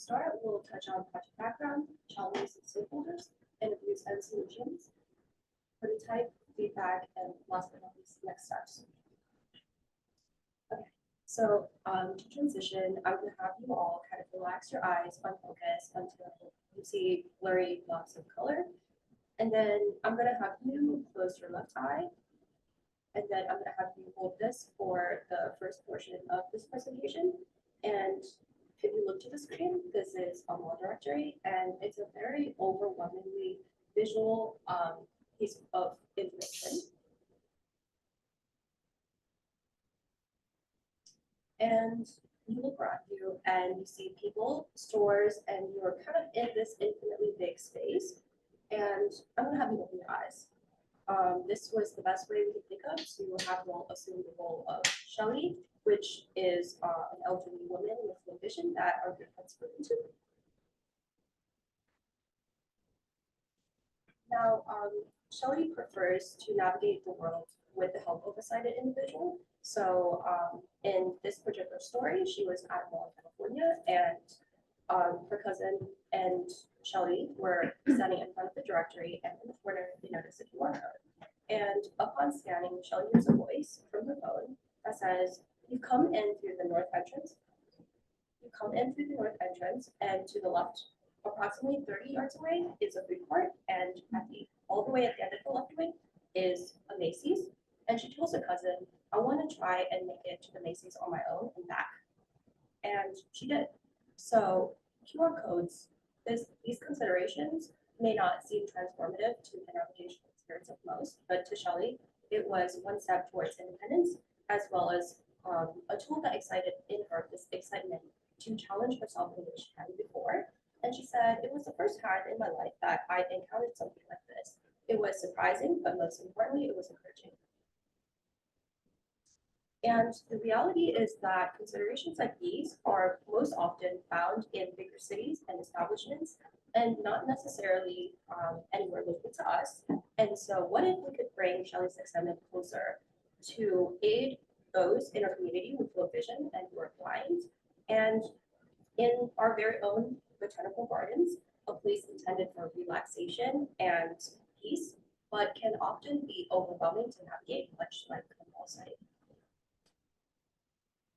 start, we'll touch on project background, challenges and stakeholders, interviews and solutions, prototype, feedback, and last but not least, next steps. Okay, so to transition, I'm going to have you all kind of relax your eyes, unfocus until you see blurry blocks of color. And then I'm going to have you close your left eye. And then I'm going to have you hold this for the first portion of this presentation. And if you look to the screen, this is a law directory, and it's a very overwhelmingly visual piece of information. And you look around you and you see people, stores, and you're kind of in this infinitely big space. And I'm going to have you open your eyes. This was the best way we could think of, so you will have you all assume the role of Shelley, which is an elderly woman with low vision that our group had spoken to. Now, Shelley prefers to navigate the world with the help of a sighted individual. So in this particular story, she was at a mall in California, and her cousin and Shelley were standing in front of the directory, and in the corner, they noticed a QR code. And upon scanning, Shelley hears a voice from her phone that says, "You come in through the north entrance. You come in through the north entrance, and to the left, approximately 30 yards away, is a food court, and all the way at the end of the left wing is a Macy's." And she tells her cousin, "I want to try and make it to the Macy's on my own and back." And she did. So QR codes, these considerations may not seem transformative to the navigation experience of most, but to Shelley, it was one step towards independence, as well as a tool that excited in her this excitement to challenge herself in which she hadn't before. And she said, "It was the first time in my life that I encountered something like this. It was surprising, but most importantly, it was encouraging." And the reality is that considerations like these are most often found in bigger cities and establishments, and not necessarily anywhere local to us. And so what if we could bring Shelley's excitement closer to aid those in our community with low vision and who are blind? And in our very own botanical gardens, a place intended for relaxation and peace, but can often be overwhelming to navigate, much like a mall site.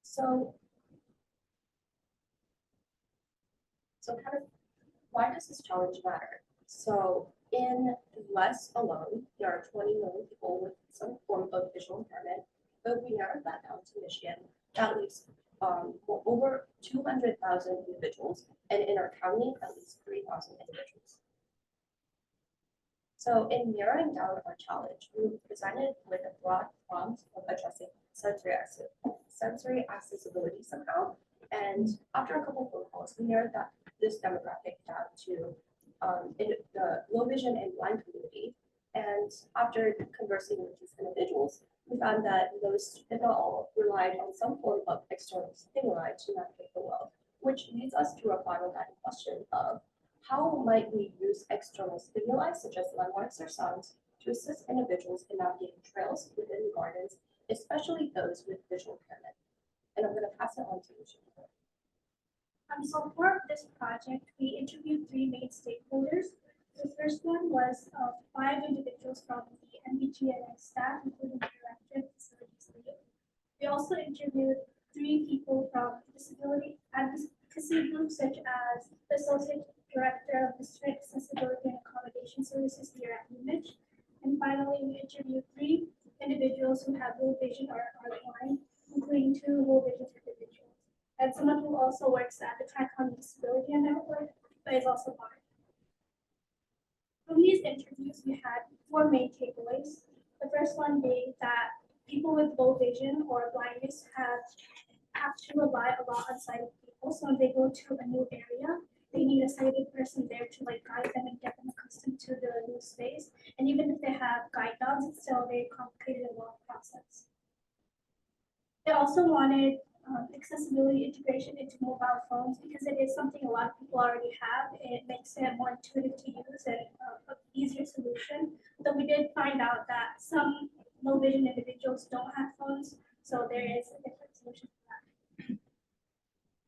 So kind of why does this challenge matter? So in the US alone, there are 20 million people with some form of visual impairment, but we narrowed that down to Michigan. That leaves over 200,000 individuals, and in our county, at least 3,000 individuals. So in narrowing down our challenge, we were presented with a broad prompt of addressing sensory accessibility somehow. And after a couple of phone calls, we narrowed this demographic down to the low vision and blind community. And after conversing with these individuals, we found that most, if not all, relied on some form of external stimuli to navigate the world, which leads us to a final guiding question of how might we use external stimuli, such as landmarks or sounds, to assist individuals in navigating trails within the gardens, especially those with visual impairment. And I'm going to pass it on to Shanjida. So for this project, we interviewed three main stakeholders. The first one was 5 individuals from the MBGNN staff, including the director and facilities lead. We also interviewed 3 people from disability advocacy groups, such as the Associate Director of District Accessibility and Accommodation Services here at UMich. And finally, we interviewed 3 individuals who have low vision or are blind, including 2 low vision individuals. And someone who also works at the Tri-County Disability Network, but is also blind. From these interviews, we had 4 main takeaways. The first one being that people with low vision or blindness have to rely a lot on sighted people. So when they go to a new area, they need a sighted person there to guide them and get them accustomed to the new space. And even if they have guide dogs, it's still a very complicated and long process. They also wanted accessibility integration into mobile phones because it is something a lot of people already have. It makes it more intuitive to use and an easier solution. Though we did find out that some low vision individuals don't have phones, so there is a different solution for that.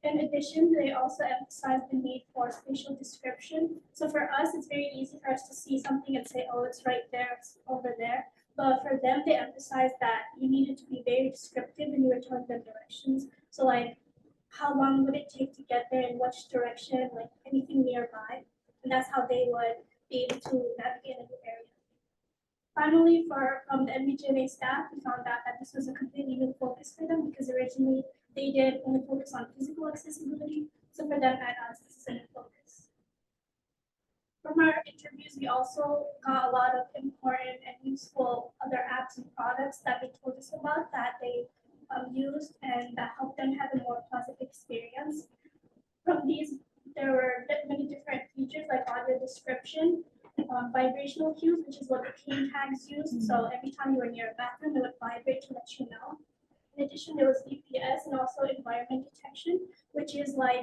In addition, they also emphasize the need for spatial description. So for us, it's very easy for us to see something and say, oh, it's right there, it's over there. But for them, they emphasize that you needed to be very descriptive when you were telling them directions. So like, how long would it take to get there, in which direction, like anything nearby. And that's how they would be able to navigate a new area. Finally, for the MBGNA staff, we found out that this was a completely new focus for them because originally they did only focus on physical accessibility. So for them and us, this is a new focus. From our interviews, we also got a lot of important and useful other apps and products that they told us about that they used and that helped them have a more positive experience. From these, there were many different features like audio description, vibrational cues, which is what the ping tags used. So every time you were near a bathroom, it would vibrate to let you know. In addition, there was GPS and also environment detection, which is like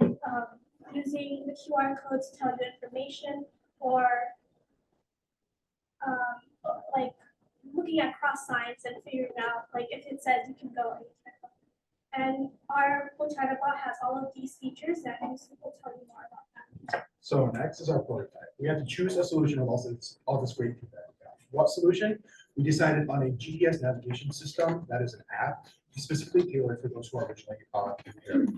using the QR codes to tell you information or like looking at cross signs and figuring out like if it says you can go anytime. And our chat bot has all of these features and Yousif will tell you more about that. So next is our prototype. We have to choose a solution with all this great feedback. What solution? We decided on a GPS navigation system that is an app specifically tailored for those who are originally impaired.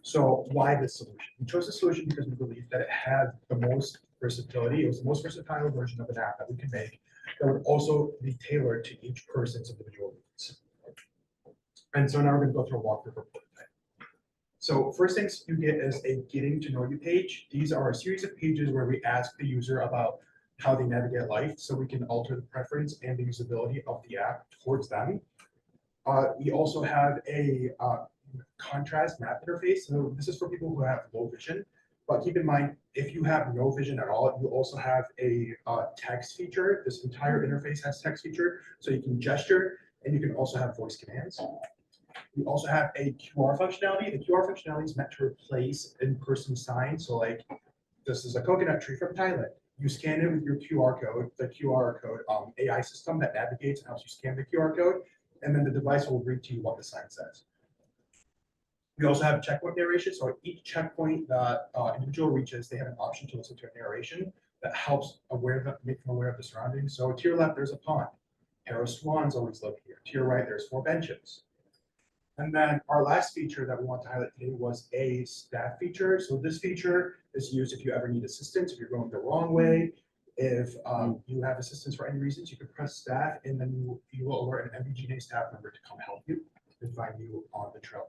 So why this solution? We chose this solution because we believe that it had the most versatility. It was the most versatile version of an app that we could make that would also be tailored to each person's individual needs. And so now we're going to go through a walkthrough for prototype. So first things you get is a getting to know you page. These are a series of pages where we ask the user about how they navigate life so we can alter the preference and the usability of the app towards them. We also have a contrast map interface. So this is for people who have low vision. But keep in mind, if you have no vision at all, you also have a text feature. This entire interface has text feature. So you can gesture and you can also have voice commands. We also have a QR functionality. The QR functionality is meant to replace in-person signs. So like, this is a coconut tree from Thailand. You scan it with your QR code, the QR code AI system that navigates and helps you scan the QR code, and then the device will read to you what the sign says. We also have checkpoint narration. So at each checkpoint that individual reaches, they have an option to listen to a narration that helps make them aware of the surroundings. So to your left, there's a pond. A pair of swans always live here. To your right, there's 4 benches. And then our last feature that we want to highlight today was a staff feature. So this feature is used if you ever need assistance, if you're going the wrong way, if you have assistance for any reasons, you can press staff and then you will alert an MBGNA staff member to come help you and find you on the trail.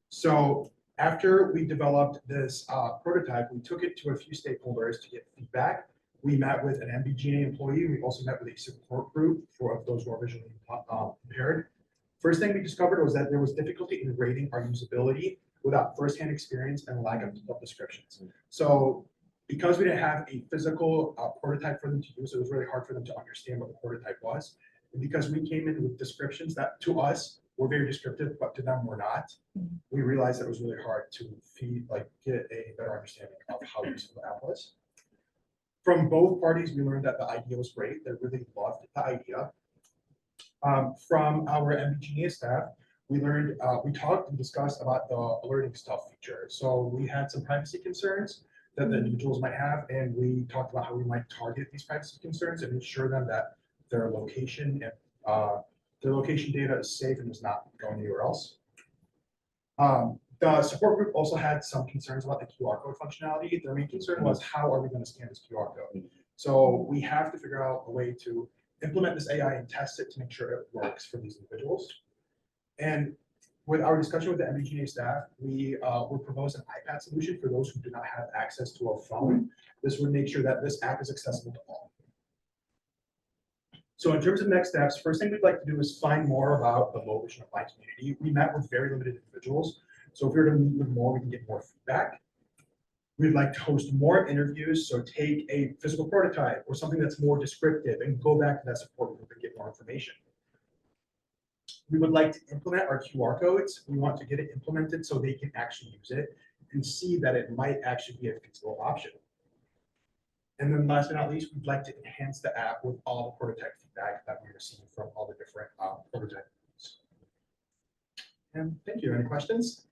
So after we developed this prototype, we took it to a few stakeholders to get feedback. We met with an MBGNA employee. We also met with a support group for those who are visually impaired. First thing we discovered was that there was difficulty in rating our usability without firsthand experience and lack of descriptions. So because we didn't have a physical prototype for them to use, it was really hard for them to understand what the prototype was. And because we came in with descriptions that to us were very descriptive, but to them were not, we realized that it was really hard to get a better understanding of how useful the app was. From both parties, we learned that the idea was great. They really loved the idea. From our MBGNA staff, we learned, we talked and discussed about the alerting stuff feature. So we had some privacy concerns that the individuals might have, and we talked about how we might target these privacy concerns and ensure them that their location data is safe and is not going anywhere else. The support group also had some concerns about the QR code functionality. Their main concern was how are we going to scan this QR code? So we have to figure out a way to implement this AI and test it to make sure it works for these individuals. And with our discussion with the MBGNA staff, we would propose an iPad solution for those who do not have access to a phone. This would make sure that this app is accessible to all. So in terms of next steps, first thing we'd like to do is find more about the low vision of blind community. We met with very limited individuals. So if we were to meet with more, we can get more feedback. We'd like to host more interviews. So take a physical prototype or something that's more descriptive and go back to that support group and get more information. We would like to implement our QR codes. We want to get it implemented so they can actually use it and see that it might actually be a feasible option. And then last but not least, we'd like to enhance the app with all the prototype feedback that we received from all the different prototypes. And thank you. Any questions?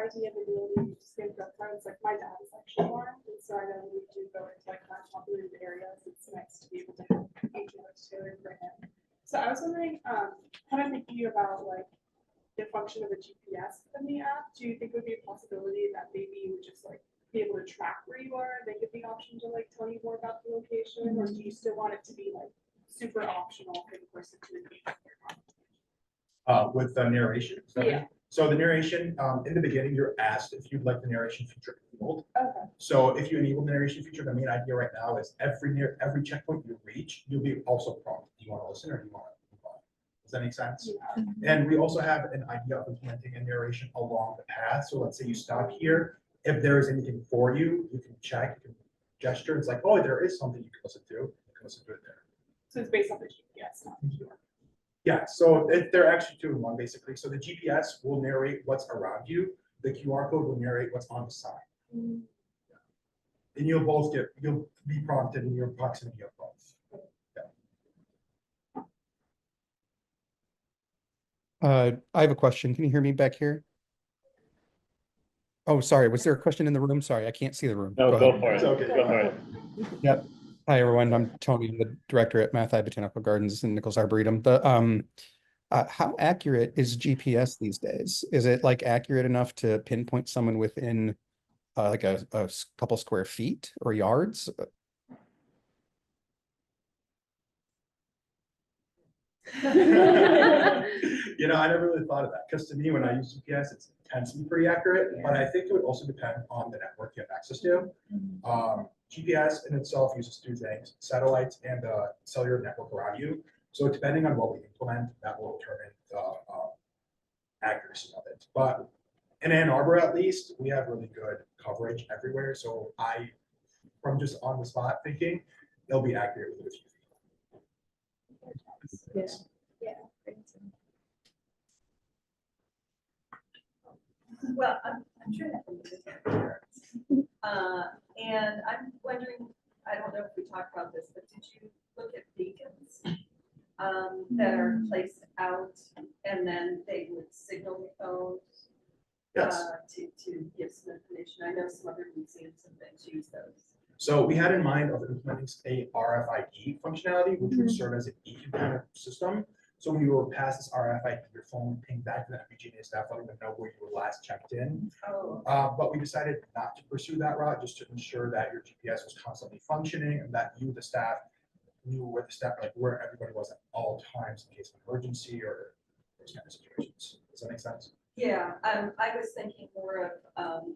idea of ability to scan the cards, like my dad is actually blind, and so I know when we do go into like less populated areas, it's nice to be able to have HMOs tailored for him. So I was wondering, kind of thinking about like the function of a GPS in the app. Do you think it would be a possibility that maybe you would just like be able to track where you are? They give the option to like tell you more about the location, or do you still want it to be like super optional for the person to engage with their conversation? With the narration. Is that it? Yeah. So the narration, in the beginning, you're asked if you'd like the narration feature enabled. Okay. So if you enable the narration feature, the main idea right now is every checkpoint you reach, you'll be also prompted. Do you want to listen or do you want to move on? Does that make sense? Yeah. And we also have an idea of implementing a narration along the path. So let's say you stop here. If there is anything for you, you can check, you can gesture. It's like, oh, there is something you can listen to. You can listen to it there. So it's based on the GPS, not the QR. Yeah, so they're actually two in one basically. So the GPS will narrate what's around you. The QR code will narrate what's on the side. And you'll be prompted in your proximity of both. I have a question. Can you hear me back here? Oh, sorry. Was there a question in the room? Sorry, I can't see the room. No, Go go ahead. for it. It's okay. Go for it. Yep. Hi, everyone. I'm Tony, I'm the director at Mathi Botanical Gardens in Nichols Arboretum. How accurate is GPS these days? Is it like accurate enough to pinpoint someone within like a couple square feet or yards? You know, I never really thought of that because to me, when I use GPS, it tends to be pretty accurate, but I think it would also depend on the network you have access to. GPS in itself uses two things: satellites and the cellular network around you. So depending on what we implement, that will determine the accuracy of it. But in Ann Arbor, at least, we have really good coverage everywhere. So from just on the spot thinking, it'll be accurate within a few feet. Well, I'm sure that will be and I'm wondering, I don't know if we talked about this, but did you look at beacons that are placed out and then they would signal the phones Yes. to give some information? I know some other museums and things use those. So we had in mind of implementing a RFID functionality, which would serve as a beacon kind of system. So when you were past this RFID, your phone would ping back to the MBGA staff, letting them know where you were last checked in. Oh, But we decided not to pursue that route, just to ensure that your GPS was constantly functioning and that you, the staff, knew where everybody was at all times in case of emergency or those kind of situations. Does that make sense? yeah. I was thinking more of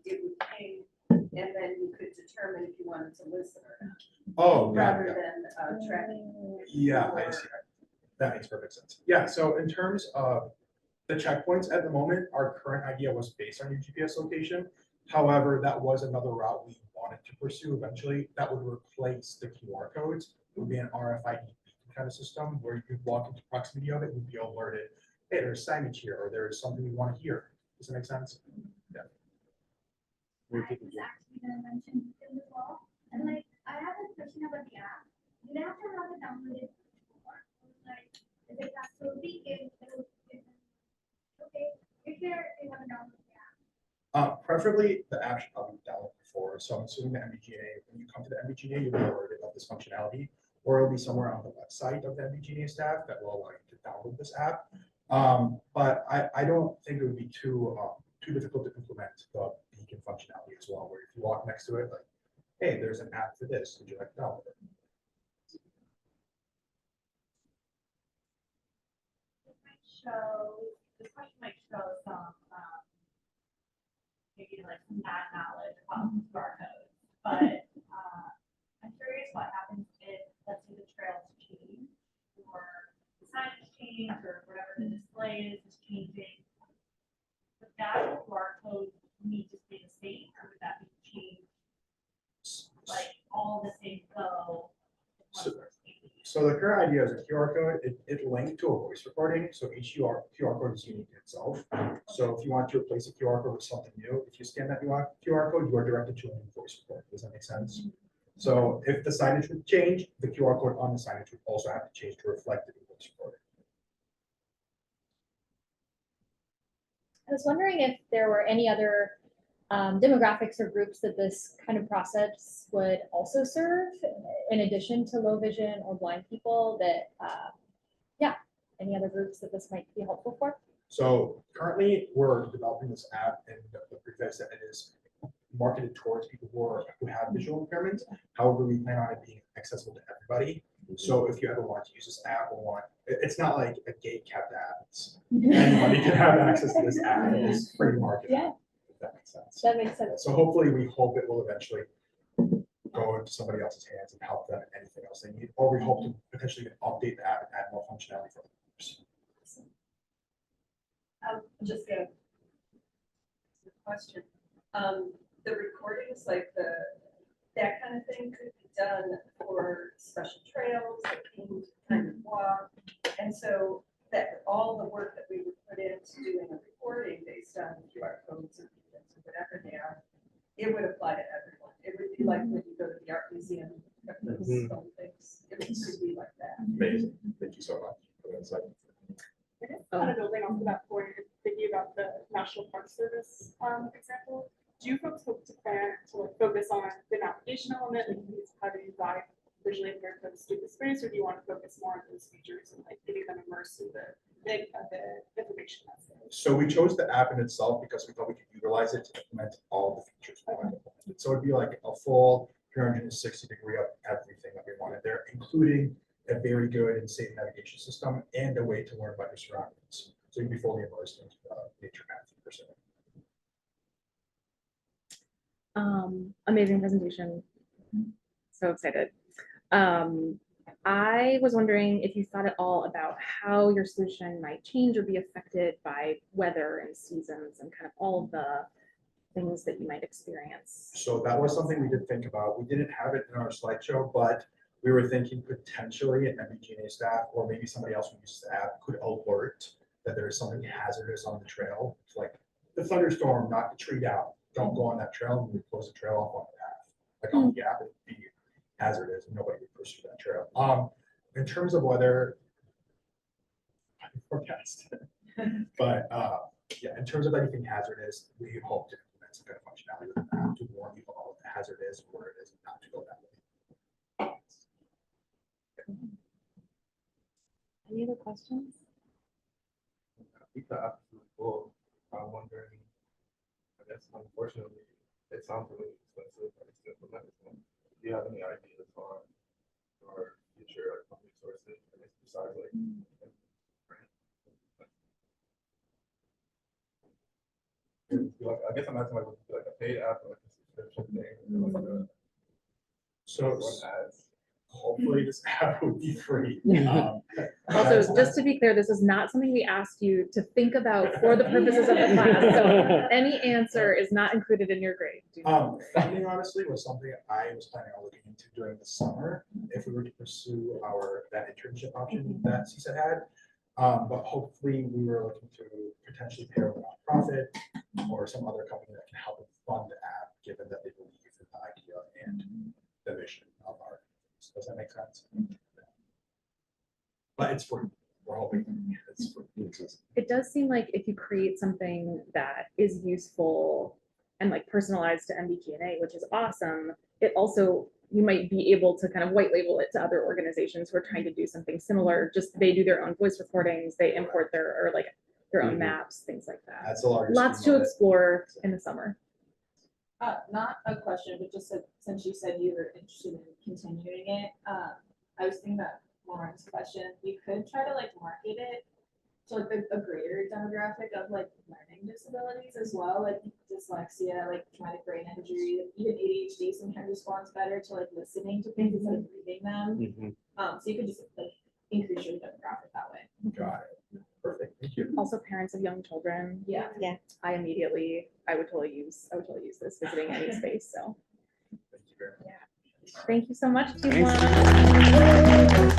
it would ping and then you could determine if you wanted to listen or not, Oh, rather yeah. than tracking. Yeah, I see. That makes perfect sense. Yeah, so in terms of the checkpoints at the moment, our current idea was based on your GPS location. However, that was another route we wanted to pursue eventually. That would replace the QR codes. It would be an RFID kind of system where you could walk into proximity of it and be alerted, hey, there's signage here, or there's something you want to hear. Does that make sense? Yeah. I was actually gonna mention it as well. And like, I have a question about the app. Do they have to have it downloaded before? Like, if it has to be in, okay, if they haven't downloaded the app. Preferably the app should probably be downloaded before. So I'm assuming the MBGA, when you come to the MBGA, you'll be alerted of this functionality, or it'll be somewhere on the website of the MBGA staff that will allow you to download this app. But I don't think it would be too difficult to implement the beacon functionality as well, where if you walk next to it, like, hey, there's an app for this, would you like to download it? This question might show some, maybe like some bad knowledge about QR codes, but I'm curious what happens if, let's say, the trails change or the signage change or whatever the display is changing. Would that QR code need to stay the same, or would that be changed? Like all the same go? So the current idea is a QR code, it linked to a voice recording. So each QR code is unique to itself. So if you want to replace a QR code with something new, if you scan that QR code, you are directed to a new voice recording. Does that make sense? So if the signage would change, the QR code on the signage would also have to change to reflect the new voice recording. I was wondering if there were any other demographics or groups that this kind of process would also serve in addition to low vision or blind people that, yeah, any other groups that this might be helpful for? So currently, we're developing this app and the preface that it is marketed towards people who have visual impairments. However, we plan on it being accessible to everybody. So if you ever want to use this app or it's not like a gate kept app. Anybody can have access to this app. It's free marketing. Yeah. If that makes sense. That makes sense. So hopefully, we hope it will eventually go into somebody else's hands and help them in anything else they need. Or we hope to potentially update the app and add more functionality for others. Just a question. The recordings, like that kind of thing could be done for special trails, like themed kind of walk. And so that all the work that we would put into doing a recording based on QR codes or whatever they are, it would apply to everyone. It would be like when you go to the art museum, those stone things. It would be like that. Amazing. Thank you so much for that insight. Kind of building off of that point, thinking about the National Park Service example, do you folks hope to plan to like focus on the navigation element, like how do you guide visually impaired folks through the space, or do you want to focus more on those features and like getting them immersed in the information that's there? So we chose the app in itself because we thought we could utilize it to implement all the features we wanted. So it'd be like a full 360-degree of everything that we wanted there, including a very good and safe navigation system and a way to learn about your surroundings. So you can be fully immersed into nature path per se. Amazing presentation. So excited. I was wondering if you thought at all about how your solution might change or be affected by weather and seasons and kind of all of the things that you might experience. So that was something we did think about. We didn't have it in our slideshow, but we were thinking potentially an MBGNA staff or maybe somebody else who uses the app could alert that there is something hazardous on the trail, like the thunderstorm, knock the tree down. Don't go on that trail, and we close the trail off on the path. Like on the app, it'd be hazardous, and nobody would pursue that trail. In terms of weather, I can forecast. But yeah, in terms of anything hazardous, we hope to implement some kind of functionality with the app to warn people about what the hazard is, where it is, and not to go that way. Any other questions? I think the app is really cool. I'm wondering, I guess unfortunately, it sounds really expensive and it's implemented. Do you have any ideas on our future funding sources, I guess, besides like I guess I'm asking like, would it be like a paid app or like a subscription thing? Or like a, So ads? hopefully this app would be free. Also, just to be clear, this is not something we asked you to think about for the purposes of the class. So any answer is not included in your grade. Funding honestly was something I was planning on looking into during the summer if we were to pursue that internship option that CISA had. But hopefully we were looking to potentially pair with a nonprofit or some other company that can help fund the app, given that they believe in the idea and the vision of our. Does that make sense? But it's free. We're hoping it's free. It does seem like if you create something that is useful and like personalized to MBTNA, which is awesome, it also, you might be able to kind of white label it to other organizations who are trying to do something similar. Just they do their own voice recordings, they import their own maps, things like that. That's a large. Lots to explore in the summer. Not a question, but just since you said you were interested in continuing it, I was thinking about Lauren's question. You could try to like market it to like a greater demographic of like learning disabilities as well, like dyslexia, like traumatic brain injury, even ADHD sometimes responds better to like listening to things instead of reading them. So you could just like increase your demographic that way. Got it. Perfect. Thank you. Also parents of young children. Yeah. I would totally use this visiting any space. So Thank you very much. thank you so much, team one.